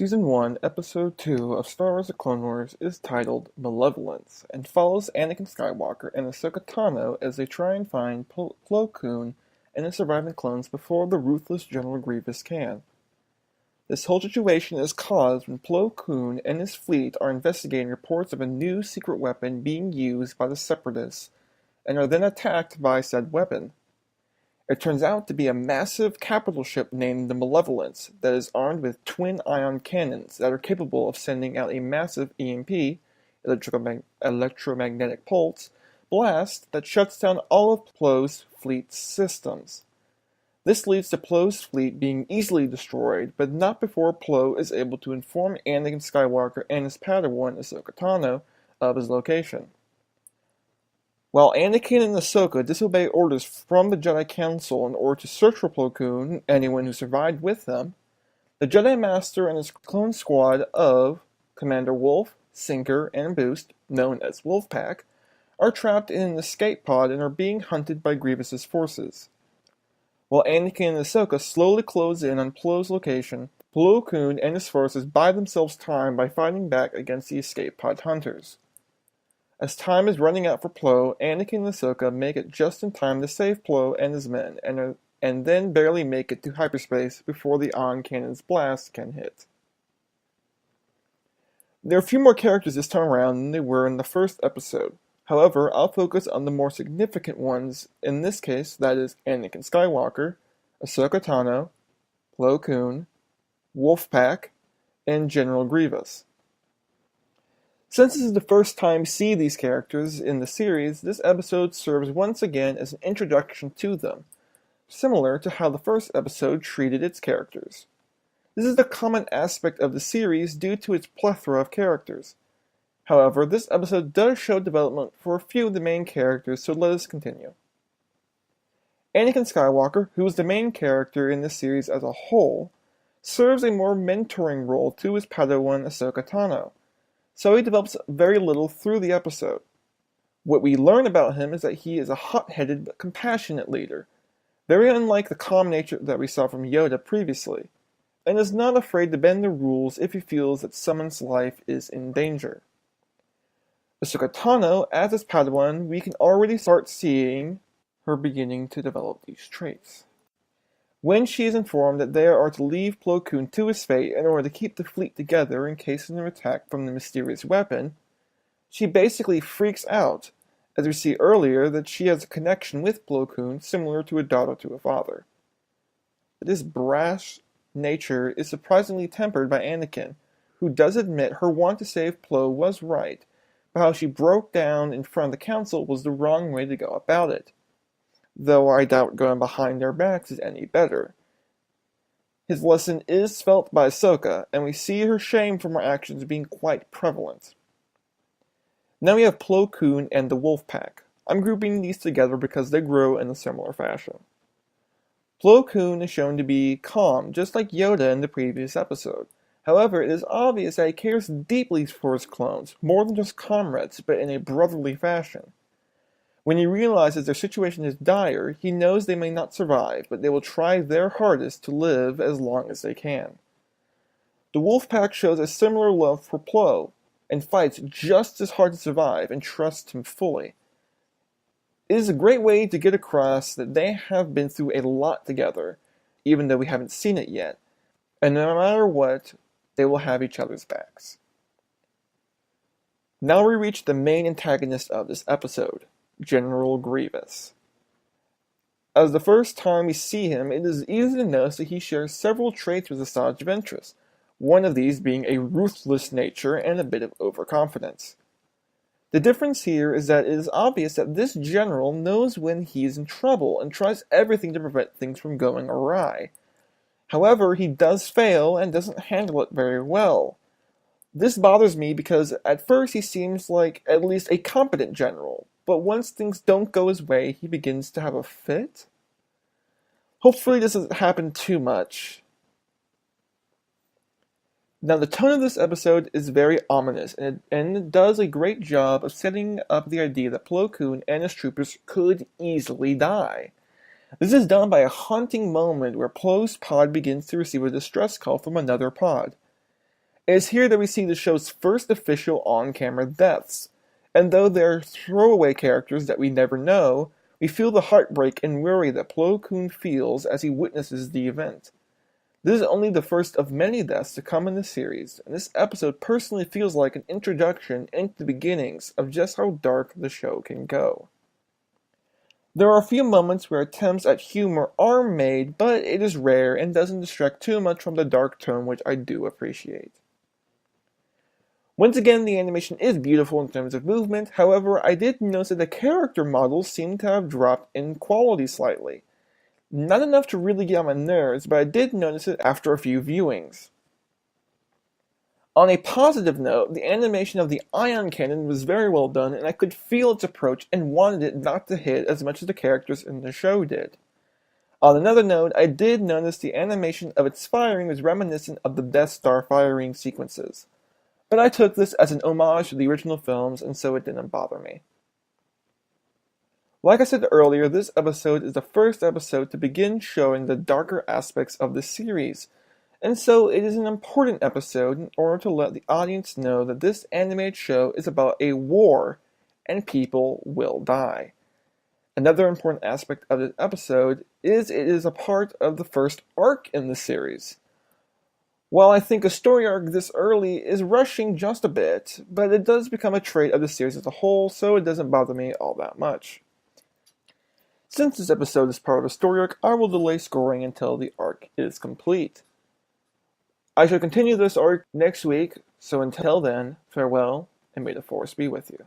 Season 1, Episode 2 of Star Wars: The Clone Wars is titled Malevolence and follows Anakin Skywalker and Ahsoka Tano as they try and find Plo Koon and the surviving clones before the ruthless General Grievous can. This whole situation is caused when Plo Koon and his fleet are investigating reports of a new secret weapon being used by the Separatists and are then attacked by said weapon. It turns out to be a massive capital ship named the Malevolence that is armed with twin ion cannons that are capable of sending out a massive EMP, electromagnetic pulse, blast that shuts down all of Plo's fleet's systems. This leads to Plo's fleet being easily destroyed, but not before Plo is able to inform Anakin Skywalker and his Padawan Ahsoka Tano of his location. While Anakin and Ahsoka disobey orders from the Jedi Council in order to search for Plo Koon and anyone who survived with them, the Jedi Master and his clone squad of Commander Wolf, Sinker, and Boost, known as Wolfpack, are trapped in an escape pod and are being hunted by Grievous's forces. While Anakin and Ahsoka slowly close in on Plo's location, Plo Koon and his forces buy themselves time by fighting back against the escape pod hunters. As time is running out for Plo, Anakin and Ahsoka make it just in time to save Plo and his men, and then barely make it to hyperspace before the ion cannon's blast can hit. There are a few more characters this time around than there were in the first episode. However, I'll focus on the more significant ones in this case, that is Anakin Skywalker, Ahsoka Tano, Plo Koon, Wolfpack, and General Grievous. Since this is the first time we see these characters in the series, this episode serves once again as an introduction to them, similar to how the first episode treated its characters. This is the common aspect of the series due to its plethora of characters. However, this episode does show development for a few of the main characters, so let us continue. Anakin Skywalker, who is the main character in this series as a whole, serves a more mentoring role to his Padawan Ahsoka Tano, so he develops very little through the episode. What we learn about him is that he is a hot-headed but compassionate leader, very unlike the calm nature that we saw from Yoda previously, and is not afraid to bend the rules if he feels that someone's life is in danger. Ahsoka Tano, as his Padawan, we can already start seeing her beginning to develop these traits. When she is informed that they are to leave Plo Koon to his fate in order to keep the fleet together in case of an attack from the mysterious weapon, she basically freaks out, as we see earlier that she has a connection with Plo Koon similar to a daughter to a father. But this brash nature is surprisingly tempered by Anakin, who does admit her want to save Plo was right, but how she broke down in front of the council was the wrong way to go about it. Though I doubt going behind their backs is any better. His lesson is felt by Ahsoka, and we see her shame from her actions being quite prevalent. Now we have Plo Koon and the Wolfpack. I'm grouping these together because they grow in a similar fashion. Plo Koon is shown to be calm, just like Yoda in the previous episode. However, it is obvious that he cares deeply for his clones, more than just comrades, but in a brotherly fashion. When he realizes their situation is dire, he knows they may not survive, but they will try their hardest to live as long as they can. The Wolfpack shows a similar love for Plo, and fights just as hard to survive and trusts him fully. It is a great way to get across that they have been through a lot together, even though we haven't seen it yet, and no matter what, they will have each other's backs. Now we reach the main antagonist of this episode, General Grievous. As the first time we see him, it is easy to notice that he shares several traits with Asajj Ventress, one of these being a ruthless nature and a bit of overconfidence. The difference here is that it is obvious that this general knows when he is in trouble and tries everything to prevent things from going awry. However, he does fail and doesn't handle it very well. This bothers me because at first he seems like at least a competent general, but once things don't go his way, he begins to have a fit? Hopefully this doesn't happen too much. Now the tone of this episode is very ominous, and it does a great job of setting up the idea that Plo Koon and his troopers could easily die. This is done by a haunting moment where Plo's pod begins to receive a distress call from another pod. It is here that we see the show's first official on-camera deaths, and though they're throwaway characters that we never know, we feel the heartbreak and worry that Plo Koon feels as he witnesses the event. This is only the first of many deaths to come in the series, and this episode personally feels like an introduction into the beginnings of just how dark the show can go. There are a few moments where attempts at humor are made, but it is rare and doesn't distract too much from the dark tone, which I do appreciate. Once again, the animation is beautiful in terms of movement, however, I did notice that the character models seem to have dropped in quality slightly. Not enough to really get on my nerves, but I did notice it after a few viewings. On a positive note, the animation of the ion cannon was very well done, and I could feel its approach and wanted it not to hit as much as the characters in the show did. On another note, I did notice the animation of its firing was reminiscent of the Death Star firing sequences. But I took this as an homage to the original films, and so it didn't bother me. Like I said earlier, this episode is the first episode to begin showing the darker aspects of the series, and so it is an important episode in order to let the audience know that this animated show is about a war, and people will die. Another important aspect of this episode is it is a part of the first arc in the series. While I think a story arc this early is rushing just a bit, but it does become a trait of the series as a whole, so it doesn't bother me all that much. Since this episode is part of a story arc, I will delay scoring until the arc is complete. I shall continue this arc next week, so until then, farewell, and may the Force be with you.